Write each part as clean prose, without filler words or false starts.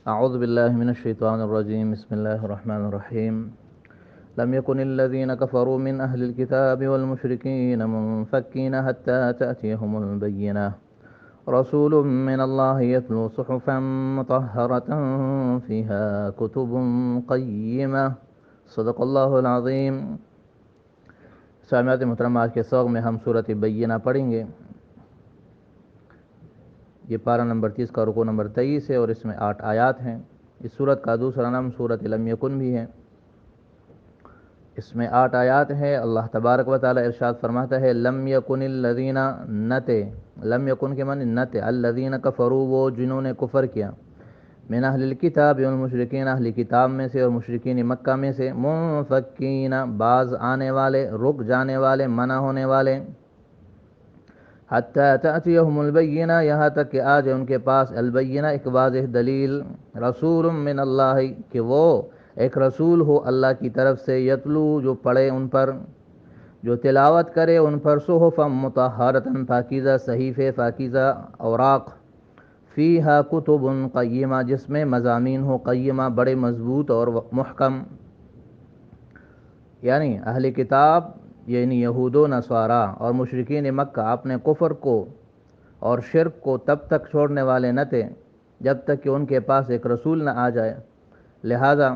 اعوذ باللہ من الشیطان الرجیم بسم اللہ الرحمن الرحیم لم يكن الذين كفروا من أهل الكتاب والمشركين منفكين حتى تأتيهم البينة رسول من الله يتلو صحفا مطهرة فيها كتب قيمة صدق اللہ العظیم۔ سامعات محترمہ، آج کے سوق میں ہم سورۃ بینہ پڑھیں گے۔ یہ پارہ نمبر 30 کا رکوع نمبر 23 ہے اور اس میں 8 آیات ہیں۔ اس سورت کا دوسرا نام سورۃ لم یکن بھی ہے۔ اس میں 8 آیات ہیں۔ اللہ تبارک و تعالی ارشاد فرماتا ہے لم یکن الذین نتے، لم یکن کے معنی نتے، الذین کفروا وہ جنہوں نے کفر کیا، من اہل الکتاب والمشرکین اہل کتاب میں سے اور مشرکین مکہ میں سے، منفکین باز آنے والے، رک جانے والے، منع ہونے والے، حتی تأتیہم البینہ یہاں تک کہ آ جائے ان کے پاس البینہ ایک واضح دلیل، رسول من اللہ کہ وہ ایک رسول ہو اللہ کی طرف سے، یتلو جو پڑھے ان پر، جو تلاوت کرے ان پر، صحفا مطہرۃ پاکیزہ صحیفے، پاکیزہ اوراق، فیہا کتب قیمہ جس میں مضامین ہو قیمہ بڑے مضبوط اور محکم، یعنی اہل کتاب یعنی یہود و نصارہ اور مشرکین مکہ اپنے کفر کو اور شرک کو تب تک چھوڑنے والے نہ تھے جب تک کہ ان کے پاس ایک رسول نہ آ جائے۔ لہذا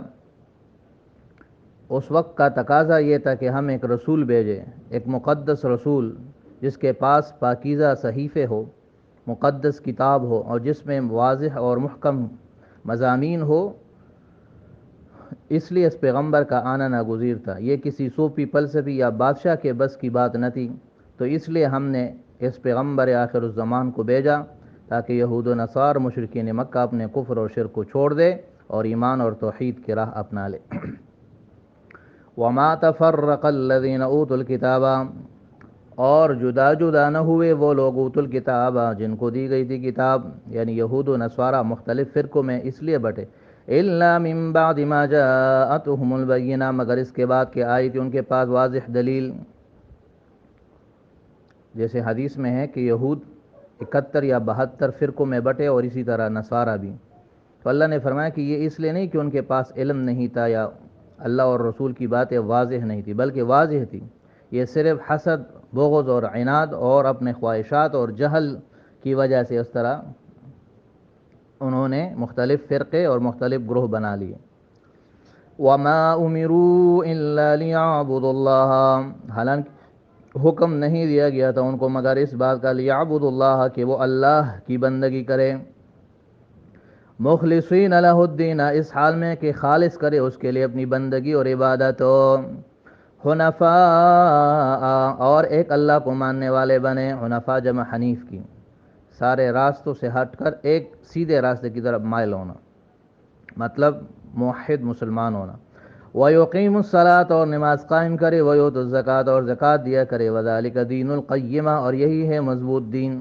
اس وقت کا تقاضا یہ تھا کہ ہم ایک رسول بھیجیں، ایک مقدس رسول جس کے پاس پاکیزہ صحیفے ہو، مقدس کتاب ہو اور جس میں واضح اور محکم مضامین ہو۔ اس لیے اس پیغمبر کا آنا ناگزیر تھا، یہ کسی صوفی فلسفی یا بادشاہ کے بس کی بات نہ تھی، تو اس لیے ہم نے اس پیغمبر آخر الزمان کو بھیجا تاکہ یہود و نصارہ مشرکین مکہ اپنے کفر اور شرک کو چھوڑ دے اور ایمان اور توحید کی راہ اپنا لے۔ وما تفرق الذین اوتوا الکتاب اور جدا جدا نہ ہوئے وہ لوگ اوتوا الکتاب جن کو دی گئی تھی کتاب، یعنی یہود و نصارہ مختلف فرقوں میں اس لیے بٹے، الا من بعد ما جاءتهم البینہ مگر اس کے بعد کہ آئی تھی ان کے پاس واضح دلیل۔ جیسے حدیث میں ہے کہ یہود 71 یا 72 فرقوں میں بٹے اور اسی طرح نصارہ بھی، تو اللہ نے فرمایا کہ یہ اس لیے نہیں کہ ان کے پاس علم نہیں تھا یا اللہ اور رسول کی باتیں واضح نہیں تھی، بلکہ واضح تھی، یہ صرف حسد، بغض اور عناد اور اپنے خواہشات اور جہل کی وجہ سے اس طرح انہوں نے مختلف فرقے اور مختلف گروہ بنا لیے۔ وما امروا الا ليعبدوا اللہ حالانکہ حکم نہیں دیا گیا تھا ان کو مگر اس بات کا لیعبدوا اللہ کہ وہ اللہ کی بندگی کرے، مخلصین لہ الدین اس حال میں کہ خالص کرے اس کے لیے اپنی بندگی اور عبادت، حنفاء اور ایک اللہ کو ماننے والے بنے، حنفاء جمع حنیف کی، سارے راستوں سے ہٹ کر ایک سیدھے راستے کی طرف مائل ہونا، مطلب موحد مسلمان ہونا۔ وَيُقِيمُ الصَّلَاةَ اور نماز قائم کرے، وَيُؤْتُ الزَّكَاةَ اور زکوٰۃ دیا کرے، وَذَلِكَ دین القیمہ اور یہی ہے مضبوط دین۔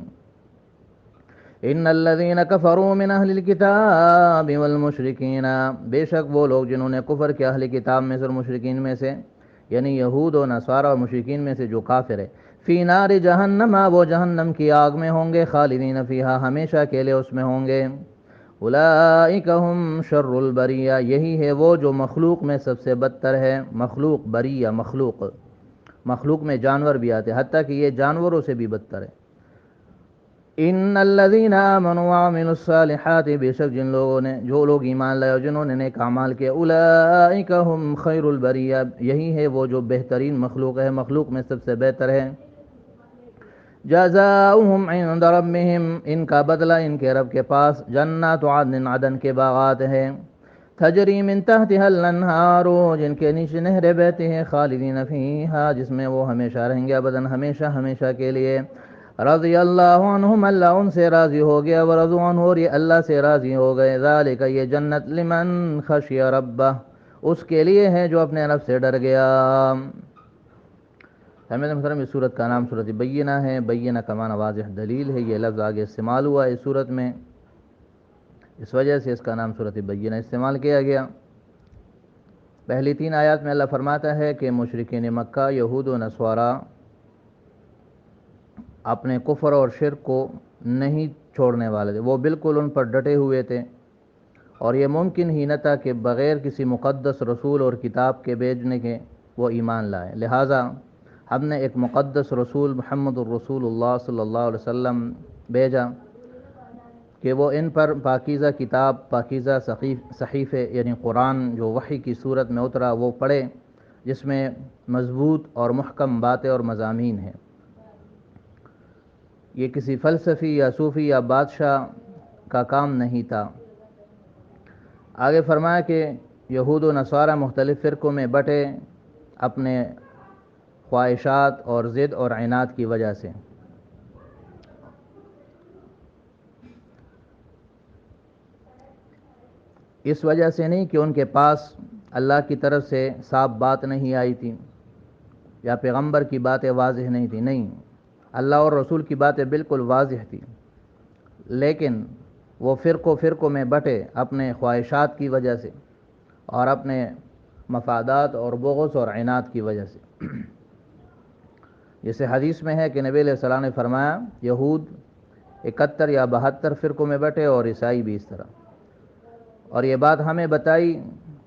ان الذین کفروا من اہل الکتاب والمشرکین بے شک وہ لوگ جنہوں نے کفر کیا اہل کتاب میں سے اور مشرکین میں سے، یعنی یہود و نصارہ اور مشرکین میں سے جو کافر ہے، فی نار جہنم وہ جہنم کی آگ میں ہوں گے، خالدین فیہا ہمیشہ کے لیے اس میں ہوں گے، اولئک ہم شر البریہ یہی ہے وہ جو مخلوق میں سب سے بدتر ہے، مخلوق بریہ مخلوق میں جانور بھی آتے ہیں، حتیٰ کہ یہ جانوروں سے بھی بدتر ہے۔ ان الذین آمنوا وعملوا الصالحات بے شک جو لوگ ایمان لائے اور جنہوں نے نیک اعمال کیے، اولئک ہم خیر البریہ یہی ہے وہ جو بہترین مخلوق ہے، مخلوق میں سب سے بہتر ہے۔ جزاؤہم عند ربہم ان کا بدلہ ان کے رب کے پاس، جنات عدن عدن کے باغات ہیں، تجری من تحتها الانہار جن کے نیچے نہریں بہتی ہیں، خالدین فیہا جس میں وہ ہمیشہ رہیں گے، ابداً ہمیشہ ہمیشہ کے لیے۔ رضی اللہ عنہم اللہ ان سے راضی ہو گیا، ورضوا عنہ اور یہ اللہ سے راضی ہو گئے، ذالک یہ جنت لمن خشی ربہ اس کے لیے ہے جو اپنے رب سے ڈر گیا۔ سامعین محترم اس صورت کا نام صورت بینہ ہے، بینہ کا معنی واضح دلیل ہے، یہ لفظ آگے استعمال ہوا اس صورت میں، اس وجہ سے اس کا نام صورت بینہ استعمال کیا گیا۔ پہلی 3 آیات میں اللہ فرماتا ہے کہ مشرکین مکہ یہود و نصارہ اپنے کفر اور شرک کو نہیں چھوڑنے والے تھے، وہ بالکل ان پر ڈٹے ہوئے تھے، اور یہ ممکن ہی نہ تھا کہ بغیر کسی مقدس رسول اور کتاب کے بھیجنے کے وہ ایمان لائے، لہٰذا ہم نے ایک مقدس رسول محمد الرسول اللہ صلی اللہ علیہ وسلم بھیجا کہ وہ ان پر پاکیزہ کتاب، پاکیزہ صحیفے یعنی قرآن جو وحی کی صورت میں اترا وہ پڑھے، جس میں مضبوط اور محکم باتیں اور مضامین ہیں۔ یہ کسی فلسفی یا صوفی یا بادشاہ کا کام نہیں تھا۔ آگے فرمایا کہ یہود و نصارہ مختلف فرقوں میں بٹے اپنے خواہشات اور ضد اور عناد کی وجہ سے۔ اس وجہ سے نہیں کہ ان کے پاس اللہ کی طرف سے صاف بات نہیں آئی تھی یا پیغمبر کی باتیں واضح نہیں تھیں، نہیں، اللہ اور رسول کی باتیں بالکل واضح تھی، لیکن وہ فرقوں میں بٹے اپنے خواہشات کی وجہ سے اور اپنے مفادات اور بغض اور عناد کی وجہ سے۔ جیسے حدیث میں ہے کہ نبی علیہ السلام نے فرمایا یہود 71 یا 72 فرقوں میں بٹے اور عیسائی بھی اس طرح، اور یہ بات ہمیں بتائی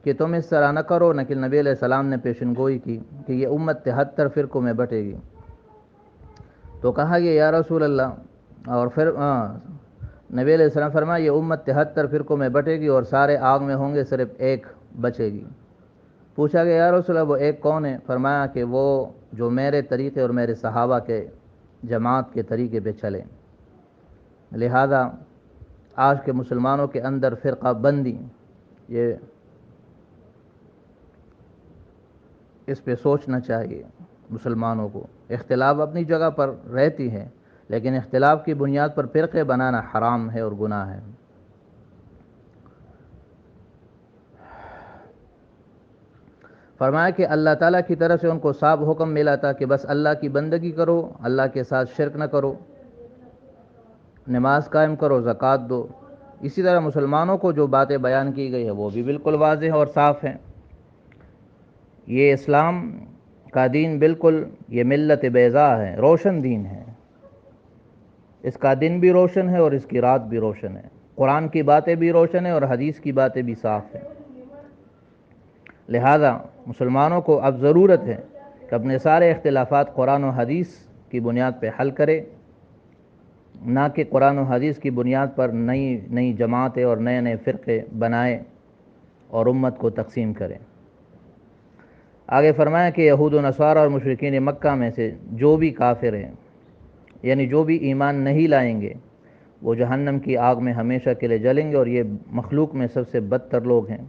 کہ تم اس طرح نہ کرو، لیکن نبی علیہ السلام نے پیشن گوئی کی کہ یہ امت 73 فرقوں میں بٹے گی۔ تو کہا کہ یا رسول اللہ، اور پھر نبی علیہ السلام فرمایا یہ امت 73 فرقوں میں بٹے گی اور سارے آگ میں ہوں گے، صرف ایک بچے گی۔ پوچھا کہ یا رسول اللہ وہ ایک کون ہے؟ فرمایا کہ وہ جو میرے طریقے اور میرے صحابہ کے جماعت کے طریقے پہ چلے۔ لہذا آج کے مسلمانوں کے اندر فرقہ بندی، یہ اس پہ سوچنا چاہیے مسلمانوں کو۔ اختلاف اپنی جگہ پر رہتی ہے، لیکن اختلاف کی بنیاد پر فرقے بنانا حرام ہے اور گناہ ہے۔ فرمایا کہ اللہ تعالیٰ کی طرف سے ان کو صاف حکم ملا تھا کہ بس اللہ کی بندگی کرو، اللہ کے ساتھ شرک نہ کرو، نماز قائم کرو، زکوٰۃ دو۔ اسی طرح مسلمانوں کو جو باتیں بیان کی گئی ہے وہ بھی بالکل واضح اور صاف ہیں۔ یہ اسلام کا دین بالکل یہ ملت بیضاء ہے، روشن دین ہے۔ اس کا دن بھی روشن ہے اور اس کی رات بھی روشن ہے۔ قرآن کی باتیں بھی روشن ہیں اور حدیث کی باتیں بھی صاف ہیں۔ لہذا مسلمانوں کو اب ضرورت ہے کہ اپنے سارے اختلافات قرآن و حدیث کی بنیاد پہ حل کرے، نہ کہ قرآن و حدیث کی بنیاد پر نئی جماعتیں اور نئے فرقے بنائے اور امت کو تقسیم کرے۔ آگے فرمایا کہ یہود و نصارہ اور مشرکین مکہ میں سے جو بھی کافر ہیں، یعنی جو بھی ایمان نہیں لائیں گے، وہ جہنم کی آگ میں ہمیشہ کے لیے جلیں گے، اور یہ مخلوق میں سب سے بدتر لوگ ہیں۔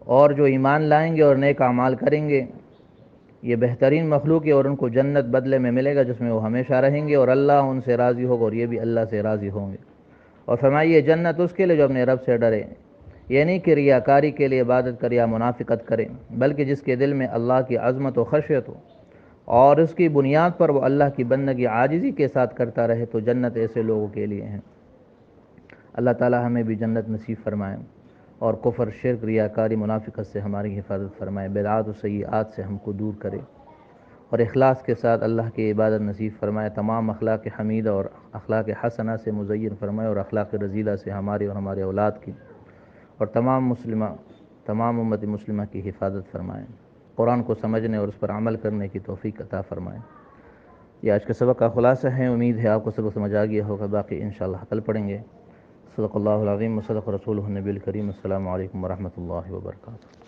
اور جو ایمان لائیں گے اور نیک اعمال کریں گے، یہ بہترین مخلوق ہے، اور ان کو جنت بدلے میں ملے گا جس میں وہ ہمیشہ رہیں گے، اور اللہ ان سے راضی ہوگا اور یہ بھی اللہ سے راضی ہوں گے۔ اور فرمایا یہ جنت اس کے لیے جو اپنے رب سے ڈرے، یہ نہیں کہ ریاکاری کے لیے عبادت کرے یا منافقت کرے، بلکہ جس کے دل میں اللہ کی عظمت و خشیت ہو اور اس کی بنیاد پر وہ اللہ کی بندگی عاجزی کے ساتھ کرتا رہے، تو جنت ایسے لوگوں کے لیے ہیں۔ اللہ تعالی ہمیں بھی جنت نصیب فرمائے، اور کفر، شرک، ریاکاری، منافقت سے ہماری حفاظت فرمائے، بدعات و سیئات سے ہم کو دور کرے، اور اخلاص کے ساتھ اللہ کی عبادت نصیب فرمائے، تمام اخلاق حمیدہ اور اخلاق حسنہ سے مزین فرمائے، اور اخلاق رذیلہ سے ہماری اور ہمارے اولاد کی اور تمام امت مسلمہ کی حفاظت فرمائے، قرآن کو سمجھنے اور اس پر عمل کرنے کی توفیق عطا فرمائے۔ یہ آج کے سبق کا خلاصہ ہے، امید ہے آپ کو سبق سمجھ آ گیا ہوگا، باقی انشاءاللہ کل پڑھیں گے۔ صدق اللہ العظیم و صدق رسولہ النبی الکریم۔ السلام علیکم ورحمۃ اللہ وبرکاتہ۔